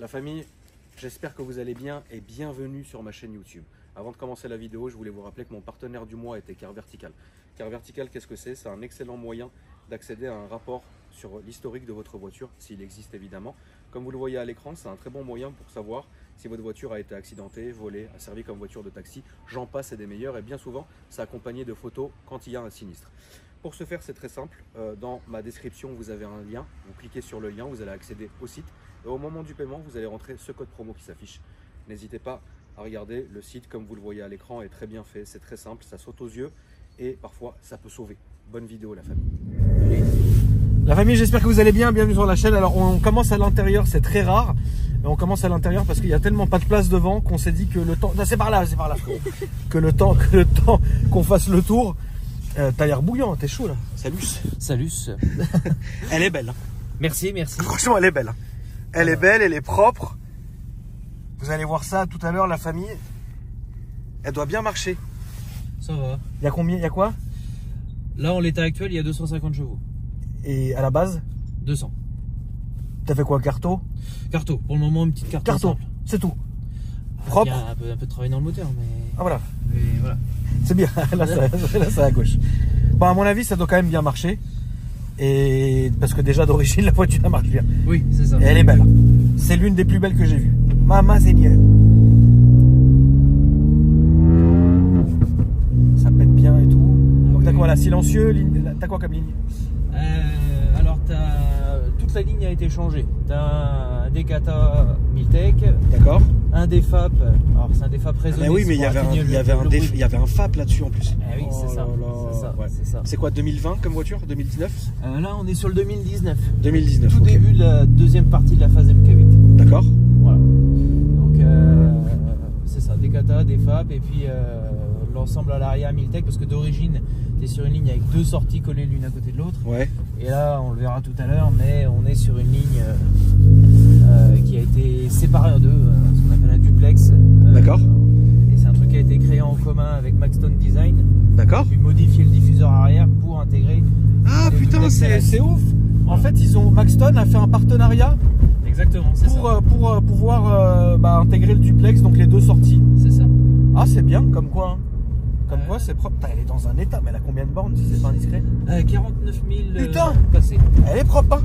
La famille, j'espère que vous allez bien et bienvenue sur ma chaîne YouTube. Avant de commencer la vidéo, je voulais vous rappeler que mon partenaire du mois était Car Vertical. Car Vertical, qu'est-ce que c'est? C'est un excellent moyen d'accéder à un rapport sur l'historique de votre voiture, s'il existe évidemment. Comme vous le voyez à l'écran, c'est un très bon moyen pour savoir si votre voiture a été accidentée, volée, a servi comme voiture de taxi. J'en passe et des meilleurs, et bien souvent, c'est accompagné de photos quand il y a un sinistre. Pour ce faire, c'est très simple. Dans ma description, vous avez un lien. Vous cliquez sur le lien, vous allez accéder au site. Et au moment du paiement, vous allez rentrer ce code promo qui s'affiche. N'hésitez pas à regarder le site comme vous le voyez à l'écran, est très bien fait, c'est très simple, ça saute aux yeux et parfois ça peut sauver. Bonne vidéo la famille. La famille, j'espère que vous allez bien, bienvenue sur la chaîne. Alors on commence à l'intérieur, c'est très rare. Mais on commence à l'intérieur parce qu'il y a tellement pas de place devant qu'on s'est dit que le temps... Non, c'est par là, que le temps qu'on fasse le tour. T'as l'air bouillant, t'es chaud là. Salut. Salut. Elle est belle. Merci, merci. Franchement, elle est belle. Elle est belle, elle est propre. Vous allez voir ça tout à l'heure, la famille. Elle doit bien marcher. Ça va. Il y a combien? Il y a quoi? Là, en l'état actuel, il y a 250 chevaux. Et à la base? 200. T'as fait quoi? Carto? Carto. Pour le moment, une petite carto. Carto, c'est tout. Propre. Il y a un peu de travail dans le moteur, mais... Ah voilà. Mais voilà. C'est bien. Là, c'est à gauche. Bon, à mon avis, ça doit quand même bien marcher. Et parce que déjà d'origine, la voiture elle marche bien. Oui, c'est ça. Et elle est belle. C'est l'une des plus belles que j'ai vues. Mama Seigneur. Ça pète bien et tout. Donc t'as quoi là? Silencieux, t'as quoi comme ligne? Alors, toute la ligne a été changée. T'as un Decata Miltech. D'accord. Un DFAP. Alors, c'est un DFAP raisonné. Mais oui, mais il y avait un FAP là-dessus en plus. Ah oui, c'est ça. C'est ça. C'est quoi, 2020 comme voiture? 2019? Là, on est sur le 2019. 2019. Tout okay. début de la deuxième partie de la phase MK8. D'accord. Voilà. Donc, c'est ça. Decata, DFAP et puis l'ensemble à l'arrière Miltech parce que d'origine, tu es sur une ligne avec deux sorties collées l'une à côté de l'autre. Ouais. Et là, on le verra tout à l'heure, mais on est sur une ligne qui a été séparée en deux, ce qu'on appelle un duplex. D'accord. Et c'est un truc qui a été créé en commun avec Maxton Design. D'accord. Puis modifier le diffuseur arrière pour intégrer. Ah putain, c'est ouf. En fait, Maxton a fait un partenariat. Exactement, c'est ça. Pour pouvoir intégrer le duplex, donc les deux sorties. C'est ça. Ah, c'est bien, comme quoi. Hein. Comme quoi, c'est propre. Putain, elle est dans un état, mais elle a combien de bornes si c'est pas indiscret? 49 000 Putain passés. Elle est propre, hein.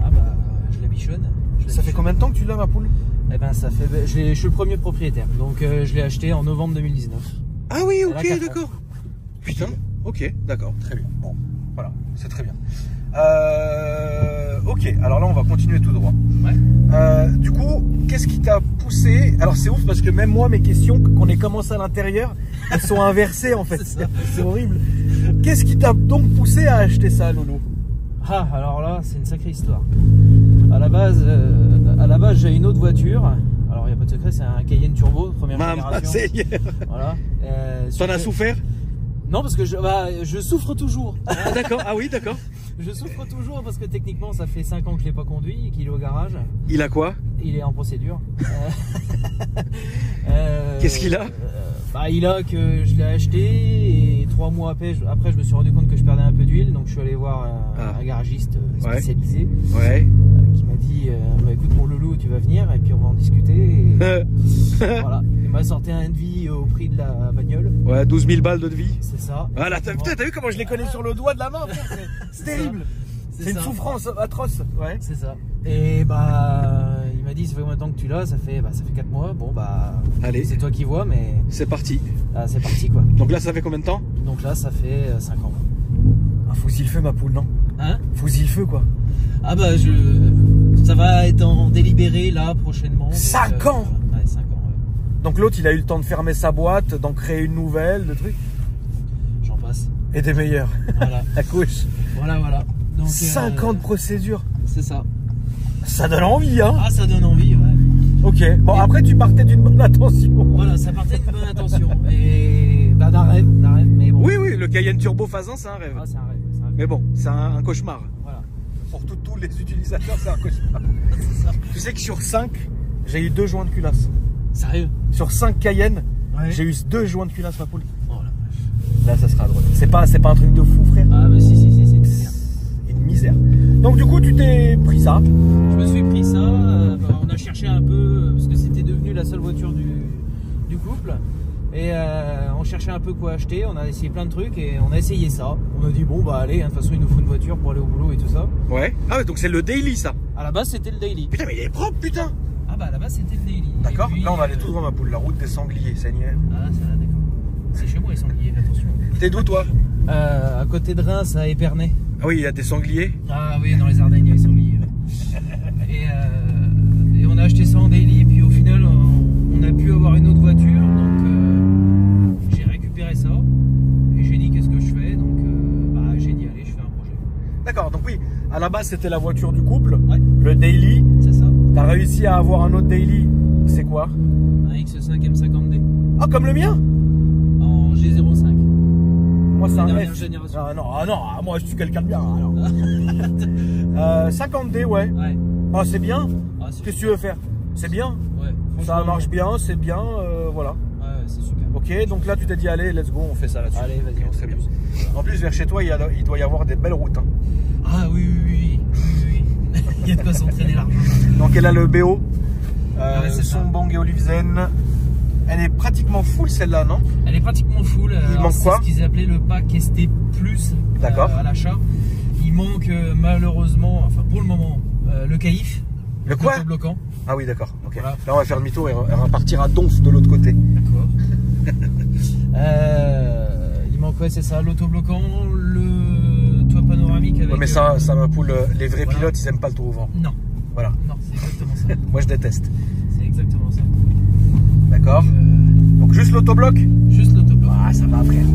Ah bah, je la bichonne. Ça fait combien de temps que tu l'as, ma poule? Eh ben, ça fait. Je suis le premier propriétaire, donc je l'ai acheté en novembre 2019. Ah oui, Elle ok, d'accord. Putain, ok, d'accord, très bien. Bon, voilà, c'est très bien. Ok, alors là, on va continuer tout droit. Ouais. Du coup, qu'est-ce qui t'a poussé? Alors, c'est ouf parce que même moi, mes questions, qu'on ait commencé à l'intérieur, elles sont inversées en fait. C'est horrible. Qu'est-ce qui t'a donc poussé à acheter ça, Loulou? Ah, alors là, c'est une sacrée histoire. À la base, j'ai une autre voiture. Alors, il n'y a pas de secret, c'est un Cayenne Turbo, première génération. Voilà. T'en as souffert? Non, parce que je souffre toujours. Ah, d'accord. Ah oui, d'accord. Je souffre toujours parce que techniquement, ça fait 5 ans que je ne l'ai pas conduit et qu'il est au garage. Il a quoi? Il est en procédure. Qu'est-ce qu'il a? Il a que je l'ai acheté et 3 mois après, je me suis rendu compte que je perdais un peu d'huile, donc je suis allé voir un garagiste spécialisé qui m'a dit écoute mon loulou, tu vas venir et puis on va en discuter. Et voilà, il m'a sorti un devis au prix de la bagnole. Ouais, 12 000 balles de devis. C'est ça. Voilà, t'as vu comment je les connais sur le doigt de la main? C'est terrible. C'est une souffrance atroce. Ouais. C'est ça. Et il m'a dit ça fait combien de temps que tu l'as? Ça fait 4 mois. Bon allez, c'est toi qui vois, mais c'est parti. C'est parti quoi. Donc là ça fait combien de temps? Donc là ça fait 5 ans. Ah, faut-il le feu, ma poule, non? Hein? Faut-il le feu, quoi? Ah bah ça va être en délibéré là prochainement. 5 ans? Ouais, 5 ans, ouais. Donc l'autre il a eu le temps de fermer sa boîte, d'en créer une nouvelle, de trucs. J'en passe. Et des meilleurs. Voilà. À gauche. Voilà. Donc, 5 ans de procédure. C'est ça. Ça donne envie, hein? Ah, ça donne envie, ouais. Ok. Bon, après, tu partais d'une bonne intention. Voilà, ça partait d'une bonne intention. Et d'un rêve, mais bon. Oui, le Cayenne Turbo phase 1, c'est un rêve. Ah, c'est un rêve. Mais bon, c'est un cauchemar. Voilà. Pour tous les utilisateurs, c'est un cauchemar. C'est ça. Tu sais que sur 5, j'ai eu 2 joints de culasse. Sérieux? Sur 5 Cayenne, ouais. J'ai eu 2 joints de culasse, ma poule. Oh la vache. Là, ça sera drôle. C'est pas un truc de fou, frère. Ah, mais si, c'est une misère. Donc, du coup, tu t'es pris ça. Je me suis pris ça. On a cherché cherchait un peu, parce que c'était devenu la seule voiture du couple. Et on cherchait un peu quoi acheter, on a essayé plein de trucs et on a essayé ça. On a dit bon bah allez, de toute façon il nous faut une voiture pour aller au boulot et tout ça. Ouais. Ah ouais, donc c'est le daily ça. À la base c'était le daily. Putain mais il est propre putain. Ah bah à la base c'était le daily. D'accord, là on va aller tout droit ma poule, la route des sangliers, Seigneur. Ah ça va, d'accord. C'est chez moi les sangliers, attention. T'es d'où toi? À côté de Reims, à Épernay. Ah oui, il y a des sangliers. Ah oui, dans les Ardennes il y a les sangliers. Et on a acheté ça en daily, puis au final on a pu avoir une autre voiture, donc j'ai récupéré ça et j'ai dit qu'est-ce que je fais, donc j'ai dit allez je fais un projet. D'accord, donc oui, à la base c'était la voiture du couple, Ouais. le daily. C'est ça. T'as réussi à avoir un autre daily, c'est quoi? Un X5 M50D Ah comme le mien? en G05. Moi c'est un Dernière F. génération. Ah non, moi je suis quelqu'un de bien alors. 50D ouais. Ouais. Ah c'est bien. Ah, c'est Qu'est-ce que tu veux faire? C'est bien. Ouais. Ça marche bien, c'est bien, voilà. Ouais, c'est super. Ok, donc là tu t'es dit allez, let's go, on fait ça là-dessus. Allez, vas-y, on très bien. s'amuse. En plus vers chez toi, il doit y avoir des belles routes. Hein. Ah oui. Il y a de quoi s'entraîner largement. Donc elle a le BO, Ouais, c'est ça. Songbang et Olivzen. Elle est pratiquement full celle-là, non? Elle est pratiquement full. Il manque quoi? C'est ce qu'ils appelaient le pack ST Plus à l'achat. Il manque malheureusement, enfin pour le moment, le caïf. Le quoi? Bloquant. Ah oui, d'accord. Ok. Voilà. Là, on va faire demi-tour et repartir à Donf de l'autre côté. D'accord. Il manque ouais, c'est ça, l'autobloquant, le toit panoramique avec. Ouais, mais ça ma poule, les vrais pilotes, ils aiment pas le tour au vent. Non. Voilà. Non, c'est exactement ça. Moi, je déteste. C'est exactement ça. D'accord. Donc juste l'autobloc. Juste l'autobloc. Ah, ça va frère.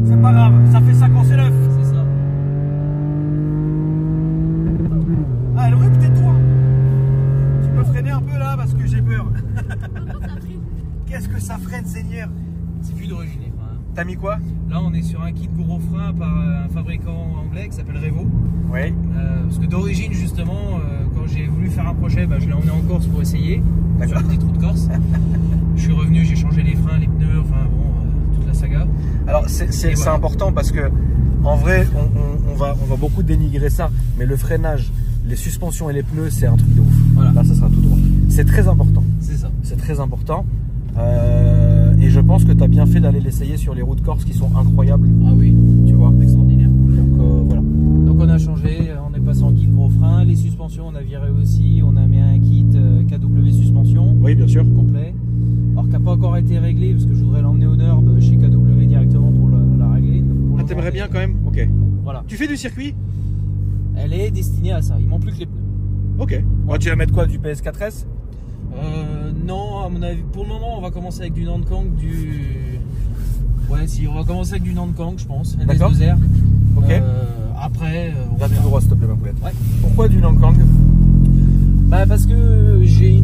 C'est pas grave, ça fait ça quand c'est neuf. C'est ça. Ah, elle aurait peut-être toi. Tu peux freiner un peu là parce que j'ai peur. Qu'est-ce que ça freine, Seigneur? C'est plus d'origine. Hein. T'as mis quoi? Là, on est sur un kit gros frein par un fabricant anglais qui s'appelle Revo. Oui. Parce que d'origine, justement, quand j'ai voulu faire un projet, je l'ai emmené en Corse pour essayer. Sur la petite route Corse. Je suis revenu, j'ai changé les freins, les pneus, enfin bon, toute la saga. Alors c'est voilà. Important parce que en vrai on va beaucoup dénigrer ça, mais le freinage, les suspensions et les pneus c'est un truc de ouf. Voilà. Là ça sera tout droit. C'est très important. C'est ça. C'est très important. Et je pense que tu as bien fait d'aller l'essayer sur les routes corses qui sont incroyables. Ah oui, tu vois, extraordinaire. Donc voilà. Donc on a changé, on est passé en kit gros frein, les suspensions on a viré aussi, on a mis un kit KW suspension. Oui bien sûr. Complet. Alors qui n'a pas encore été réglé parce que je voudrais l'emmener au Nord chez KW directement pour la régler. Ah t'aimerais bien quand même? Ok. Voilà. Tu fais du circuit? Elle est destinée à ça, il manque plus que les pneus. Ok. Ouais, tu vas mettre quoi? Du PS4S? Non, à mon avis, pour le moment on va commencer avec du Nankang, Ouais, si, on va commencer avec du Nankang je pense, NS2R. Ok. Après, on va tout droit s'il te plaît ma poulette. Ouais. Pourquoi du Nankang? Parce que j'ai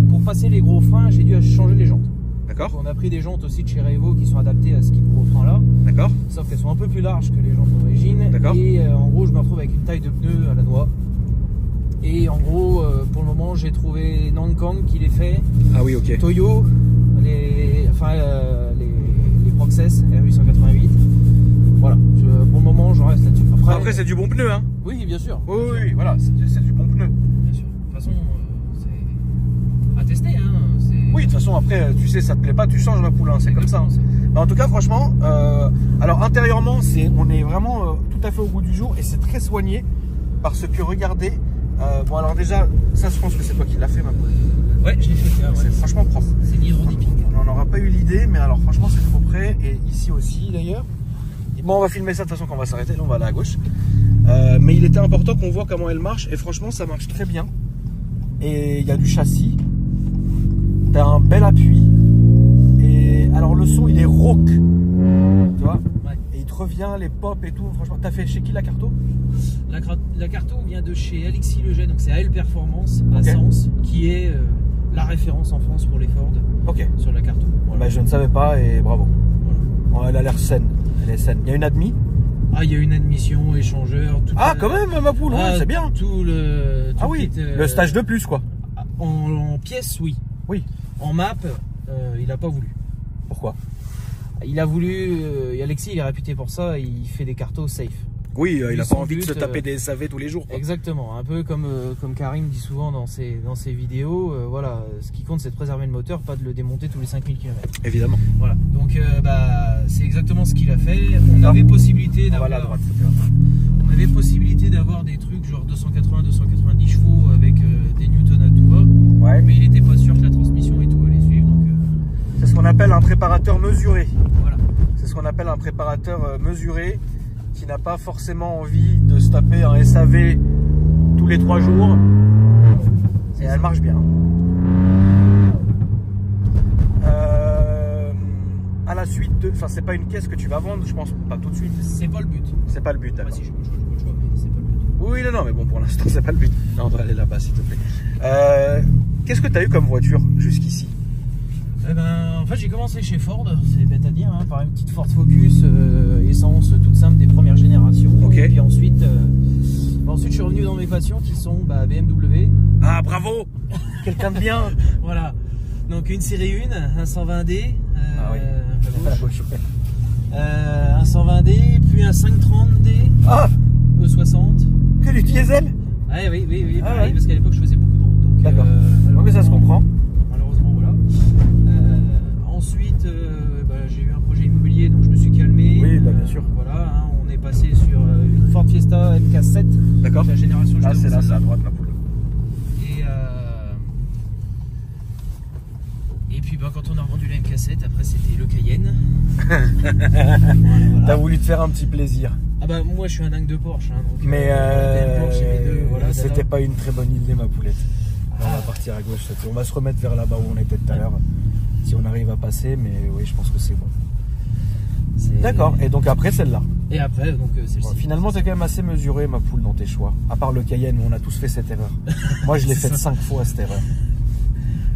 pour passer les gros freins, j'ai dû changer les jantes. D'accord. On a pris des jantes aussi de chez Revo qui sont adaptées à ce kit gros frein là. D'accord. Sauf qu'elles sont un peu plus larges que les jantes d'origine. D'accord. Et en gros, je me retrouve avec une taille de pneu à la noix. Et en gros, pour le moment, j'ai trouvé Nankang qui les fait. Ah oui, ok. Toyo, les Proxess R888. Voilà, pour le moment, je reste là-dessus. Après c'est du bon pneu, hein? Oui, bien sûr. Oui, voilà, c'est du bon pneu. Bien sûr. De toute façon, c'est à tester, hein. Oui, de toute façon, après, tu sais, ça te plaît pas, tu changes ma poule, hein, c'est comme ça. Hein. Mais en tout cas, franchement, alors intérieurement, on est vraiment tout à fait au goût du jour et c'est très soigné parce que regardez. Bon alors déjà, ça je pense que c'est toi qui l'as fait ma poule. Ouais, je l'ai fait. Ouais. C'est franchement propre. C'est l'hydrodiping. On n'en aura pas eu l'idée, mais alors franchement c'est trop près et ici aussi d'ailleurs. Bon, on va filmer ça de toute façon quand on va s'arrêter, là on va aller à gauche. Mais il était important qu'on voit comment elle marche et franchement ça marche très bien. Et il y a du châssis. T'as un bel appui. Et alors le son il est rauque. Tu vois? Ouais. Et il te revient, les pop et tout. Franchement, t'as fait chez qui la Carto? La Carto vient de chez Alexis Leget, donc c'est AL Performance à Sens, qui est la référence en France pour les Ford. Ok. Sur la Carto. Voilà. Bah, je ne savais pas et bravo. Voilà. Elle a l'air saine. Elle est saine. Il y a une admis? Ah, il y a une admission, échangeur. Tout quand même, ma poule, ouais, c'est bien. Tout oui, le stage de plus, quoi. En pièces, oui. Oui. En map, il n'a pas voulu. Pourquoi? Il a voulu. Alexis, il est réputé pour ça, il fait des cartos safe. Oui, il n'a pas envie de se taper des SAV tous les jours, quoi. Exactement, un peu comme Karim dit souvent dans ses vidéos, voilà, ce qui compte c'est de préserver le moteur, pas de le démonter tous les 5000 km. Évidemment. Voilà, donc c'est exactement ce qu'il a fait. On avait possibilité d'avoir des trucs genre 280-290 chevaux avec des newtons à tout va, ouais. Mais il n'était pas sûr que la transmission et tout allait suivre. C'est ce qu'on appelle un préparateur mesuré. Voilà. C'est ce qu'on appelle un préparateur mesuré qui n'a pas forcément envie de se taper un SAV tous les 3 jours. Et elle marche bien. À la suite de... Enfin, c'est pas une caisse que tu vas vendre, je pense pas tout de suite. C'est pas le but. C'est pas le but. Si je peux le choix, mais c'est pas le but. Oui, non, mais bon, pour l'instant, c'est pas le but. Non, on va aller là-bas, s'il te plaît. Qu'est-ce que tu as eu comme voiture jusqu'ici? En fait, j'ai commencé chez Ford, c'est bête à dire, hein, par une petite Ford Focus essence toute simple des premières générations. Okay. Et puis ensuite, je suis revenu dans mes passions qui sont BMW. Ah, bravo. Quelqu'un de bien. Voilà. Donc une série 1, un 120D. Ah oui. Un 120D, puis un 530D. Ah, E60. Que du diesel? Ah oui, parce qu'à l'époque je faisais beaucoup de route. D'accord. Mais ça se comprend. Malheureusement, voilà. Ensuite, j'ai eu un projet immobilier, donc je me suis calmé. Oui, bien sûr. Voilà, hein, on est passé sur une Ford Fiesta MK7. D'accord. La génération. Là, c'est à droite, ma poule. Et puis quand on a revendu la MK7, après c'était le Cayenne. T'as voulu te faire un petit plaisir. Ah bah moi je suis un dingue de Porsche, hein, donc mais voilà, c'était pas une très bonne idée, ma poulette. On va partir à gauche, on va se remettre vers là-bas où on était tout à l'heure, si on arrive à passer, mais oui, je pense que c'est bon. D'accord, et donc après celle-là. Et après, donc celle-ci. Bon, finalement, t'es quand même assez mesuré, ma poule, dans tes choix. À part le Cayenne, on a tous fait cette erreur. Moi, je l'ai faite 5 fois, cette erreur.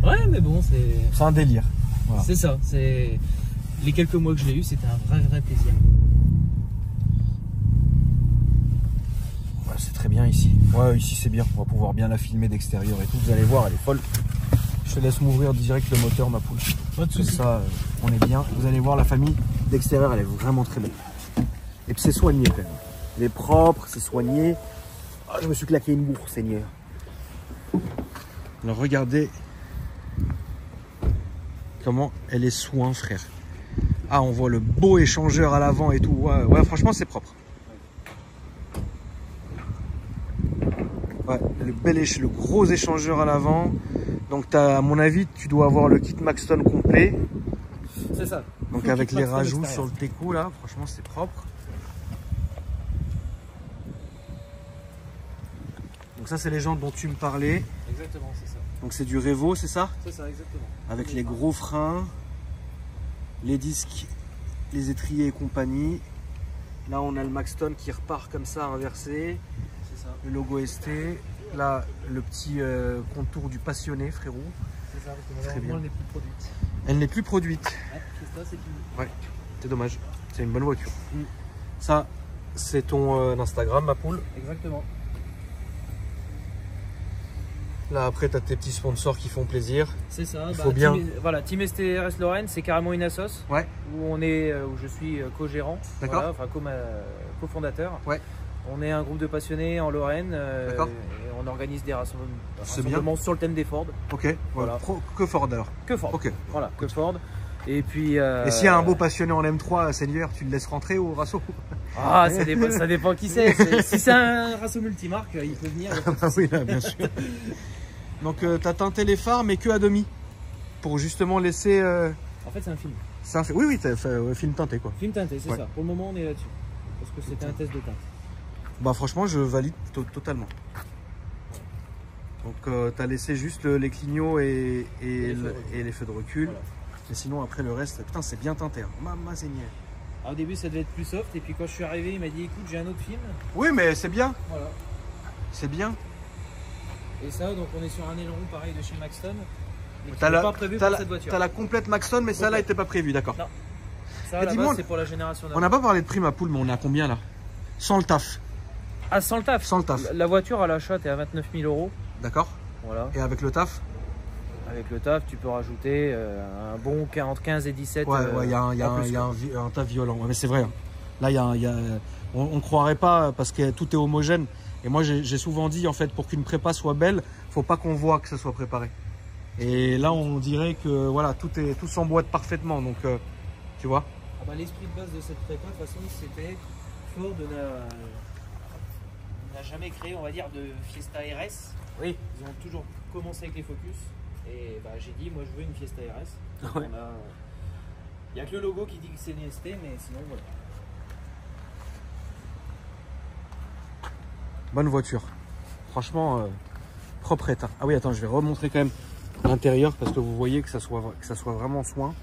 Ouais, mais bon, c'est un délire. Voilà. C'est ça, c'est... Les quelques mois que je l'ai eu, c'était un vrai plaisir. Ouais, c'est très bien ici. Ouais, ici c'est bien, on va pouvoir bien la filmer d'extérieur et tout. Vous allez voir, elle est folle. Je te laisse m'ouvrir direct le moteur, ma poule. Pas de soucis. Comme ça, on est bien. Vous allez voir, la famille d'extérieur, elle est vraiment très belle. Et puis c'est soigné quand même. Elle est propre, c'est soigné. Oh, je me suis claqué une bourre, Seigneur. Alors regardez comment elle est soin, frère. Ah, on voit le beau échangeur à l'avant et tout. Ouais, franchement, c'est propre. Ouais, le gros échangeur à l'avant. Donc, à mon avis, tu dois avoir le kit Maxton complet. C'est ça. Donc, avec les rajouts sur le Teco, là, franchement, c'est propre. Donc, ça, c'est les jantes dont tu me parlais. Exactement, c'est ça. Donc, c'est du Revo, c'est ça? C'est ça, exactement. Avec les gros freins, les disques, les étriers et compagnie. Là, on a le Maxton qui repart comme ça, inversé. C'est ça. Le logo ST. Là, le petit contour du passionné, frérot. C'est ça, parce que malheureusement, elle n'est plus produite. Elle n'est plus produite. Ouais, c'est ça, c'est fini. Ouais, c'est dommage. C'est une bonne voiture. Ça, c'est ton Instagram, ma poule. Exactement. Là, après, tu as tes petits sponsors qui font plaisir. C'est ça. Faut bien. Voilà, Team STRS Lorraine, c'est carrément une assoce. Ouais. Où je suis co-gérant. D'accord. Voilà, enfin, co-fondateur. Ouais. On est un groupe de passionnés en Lorraine. D'accord. Et on organise des rassemblements sur le thème des Ford. Ok. Voilà. Que Ford alors. Que Ford. Ok. Voilà, que Ford. Et puis. Et s'il y a un beau passionné en M3, Seigneur, tu le laisses rentrer au rasso? Ah, ça dépend qui c'est. Si c'est un rasso multimarque, il peut venir. Oui, là, bien sûr. Donc, tu as teinté les phares, mais que à demi. Pour justement laisser. En fait, c'est un film. Oui, tu as fait film teinté, quoi. Film teinté, c'est ça. Pour le moment, on est là-dessus. Parce que c'était un test de teinte. Bah, franchement, je valide totalement. Donc, tu as laissé juste les clignots et les feux de recul. Voilà. Mais sinon, après le reste, putain, c'est bien teinté. Hein. Maman Seigneur. Au début, ça devait être plus soft. Et puis, quand je suis arrivé, il m'a dit écoute, j'ai un autre film. Oui, mais c'est bien. Voilà. C'est bien. Et ça, donc, on est sur un aileron pareil de chez Maxton. T'as la complète Maxton, mais ça là n'était pas prévu, d'accord. Non. Ça, là-bas, c'est pour la génération d'avant. On n'a pas parlé de prix, ma poule, mais on est à combien là? Sans le taf. Ah, sans le taf? Sans le taf. La voiture à l'achat, t'es à 29 000 €. D'accord. Voilà. Et avec le taf? Avec le taf, tu peux rajouter un bon entre 15 et 17. Ouais, il y a un taf violent. Ouais, mais c'est vrai. Hein. Là, on ne croirait pas parce que tout est homogène. Et moi, j'ai souvent dit, en fait, pour qu'une prépa soit belle, faut pas qu'on voit que ça soit préparé. Et là, on dirait que voilà, tout s'emboîte parfaitement. Donc, tu vois. Ah bah, l'esprit de base de cette prépa, de toute façon, c'était Ford n'a jamais créé, on va dire, de Fiesta RS. Oui. Ils ont toujours commencé avec les Focus. Et bah, j'ai dit, moi, je veux une Fiesta RS. Ouais. Il n'y a que le logo qui dit que c'est une ST, mais sinon, voilà. Bonne voiture. Franchement, proprette. Hein. Ah oui, attends, je vais remontrer quand même l'intérieur parce que vous voyez que ça soit vraiment soin.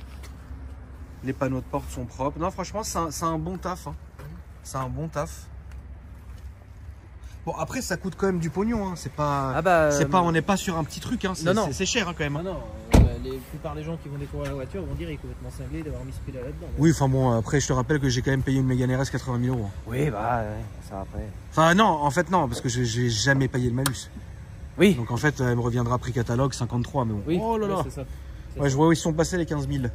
Les panneaux de porte sont propres. Non, franchement, c'est un bon taf. Hein. C'est un bon taf. Bon, après, ça coûte quand même du pognon. Hein. C'est pas, on n'est pas sur un petit truc. Hein. C'est cher hein, quand même. Hein. Non, la plupart des gens qui vont découvrir la voiture vont dire qu'il est complètement cinglé d'avoir mis ce prix là-dedans. Oui, enfin bon, après, je te rappelle que j'ai quand même payé une Mégane RS 80 000 €. Oui, bah, ouais, ça après. Enfin, non, en fait, non, parce que j'ai jamais payé le malus. Oui. Donc en fait, elle me reviendra prix catalogue 53, mais bon. Oui, oh là là. Ça. Ouais, je vois où ils sont passés les 15 000.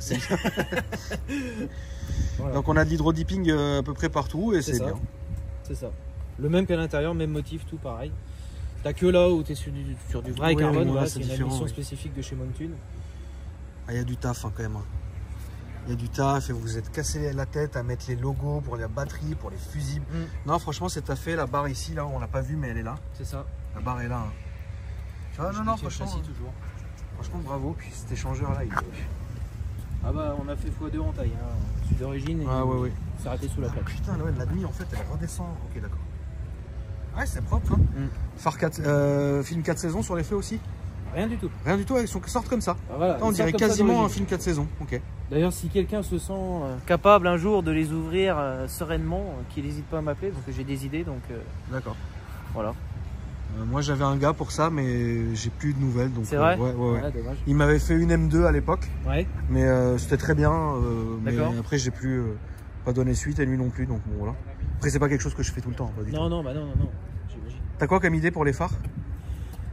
Voilà. Donc on a de l'hydrodipping à peu près partout et c'est bien. C'est ça. Le même qu'à l'intérieur, même motif, tout pareil. T'as que là où tu es sur du vrai carbone, voilà, c'est une admission spécifique de chez Monctune. Ah, il y a du taf hein, quand même. Il y a du taf et vous vous êtes cassé la tête à mettre les logos pour la batterie, pour les fusibles. Non, franchement, c'est taffé. La barre ici, là, on l'a pas vue, mais elle est là. C'est ça. La barre est là. Hein. Tu vois, non, franchement. Toujours. Franchement, bravo. Puis cet échangeur-là, il est. Ah bah, on a fait x2 en taille. Hein. Celui d'origine, il s'est arrêté sous la plaque. Putain, ouais, la demi, en fait, elle redescend. Ok, d'accord. Ouais, c'est propre. Hein. Phare 4, film 4 saisons sur les feux aussi? Rien du tout. Rien du tout, ils sortent comme ça. Ah, voilà, on dirait quasiment un film 4 saisons. Ok. D'ailleurs, si quelqu'un se sent capable un jour de les ouvrir sereinement, qu'il n'hésite pas à m'appeler, parce que j'ai des idées. Donc, d'accord. Voilà. Moi, j'avais un gars pour ça, mais j'ai plus de nouvelles. C'est vrai. Ouais. Il m'avait fait une M2 à l'époque. Ouais. Mais c'était très bien. Mais après, j'ai plus pas donné suite et lui non plus. Donc bon, voilà. Après, c'est pas quelque chose que je fais tout le temps. Pas du tout. Non. J'imagine. T'as quoi comme idée pour les phares?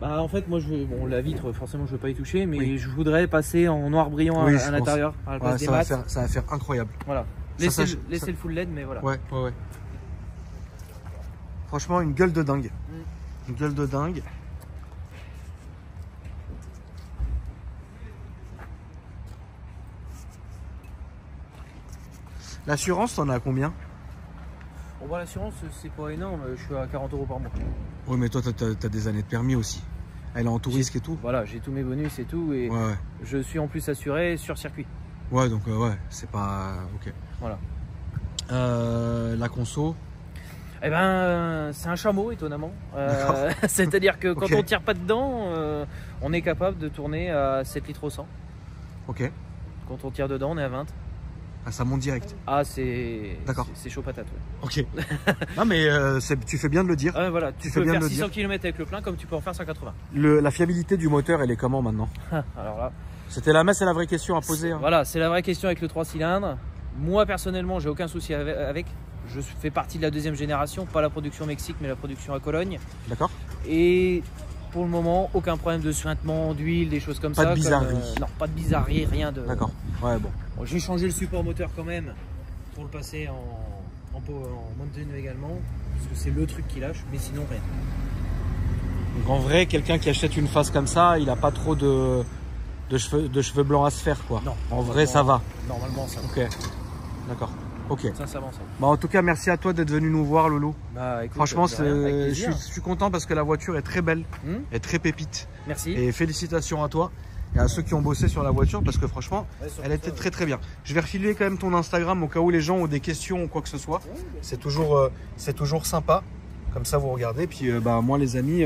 Bah en fait moi la vitre forcément je veux pas y toucher mais je voudrais passer en noir brillant à l'intérieur à la place des mats. Ça va faire incroyable. Voilà. Laissez le full LED mais voilà. Ouais. Franchement une gueule de dingue. Une gueule de dingue. L'assurance t'en as à combien? Bon bah l'assurance c'est pas énorme, je suis à 40 € par mois. Oui mais toi t'as des années de permis aussi. Elle est en tout risque et tout. Voilà, j'ai tous mes bonus et tout et je suis en plus assuré sur circuit. Ouais donc c'est pas... Ok. Voilà. La conso? Eh ben c'est un chameau étonnamment. C'est-à-dire que quand on tire pas dedans, on est capable de tourner à 7 litres au 100. Ok. Quand on tire dedans, on est à 20. Ah, ça monte direct. Ah, c'est chaud patate. Ouais. Ok. Non, mais tu fais bien de le dire. Voilà, tu peux faire 600 km avec le plein comme tu peux en faire 180. La fiabilité du moteur, elle est comment maintenant? Alors là. C'était c'est la vraie question à poser. Hein. Voilà, c'est la vraie question avec le 3 cylindres. Moi, personnellement, j'ai aucun souci avec. Je fais partie de la deuxième génération, pas la production Mexique, mais la production à Cologne. D'accord. Et pour le moment, aucun problème de suintement, d'huile, des choses comme ça. Pas de bizarrerie. Non, pas de bizarrerie, rien de. D'accord. Ouais, bon. J'ai changé le support moteur quand même pour le passer en Mountain également, parce que c'est le truc qui lâche, mais sinon rien. Donc en vrai, quelqu'un qui achète une face comme ça, il n'a pas trop de cheveux blancs à se faire quoi. Non. En vrai, ça va. Normalement, ça va. Ok. D'accord. Ok. Sincèrement, ça va. Bah, en tout cas, merci à toi d'être venu nous voir, Lolo. Bah, écoute, franchement, je suis content parce que la voiture est très belle, est très pépite. Merci. Et félicitations à toi et à ceux qui ont bossé sur la voiture parce que franchement, elle était très bien. Je vais refiler quand même ton Instagram au cas où les gens ont des questions ou quoi que ce soit. C'est toujours sympa. Comme ça, vous regardez. Puis, moi, les amis,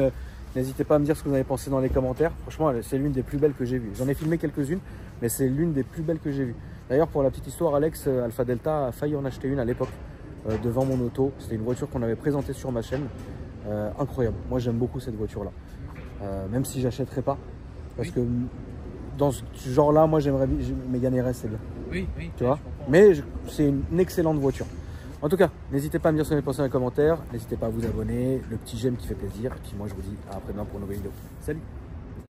n'hésitez pas à me dire ce que vous avez pensé dans les commentaires. Franchement, c'est l'une des plus belles que j'ai vues. J'en ai filmé quelques-unes, mais c'est l'une des plus belles que j'ai vues. D'ailleurs, pour la petite histoire, Alex Alpha Delta a failli en acheter une à l'époque devant mon auto. C'était une voiture qu'on avait présentée sur ma chaîne. Incroyable. Moi, j'aime beaucoup cette voiture-là. Même si j'achèterais pas. Parce que dans ce genre-là, moi, j'aimerais Mégane RS, c'est bien. Oui. Tu vois. Mais c'est une excellente voiture. En tout cas, n'hésitez pas à me dire ce que vous avez pensé dans les commentaires. N'hésitez pas à vous abonner, le petit j'aime qui fait plaisir. Et puis moi, je vous dis à après-demain pour une nouvelle vidéo. Salut!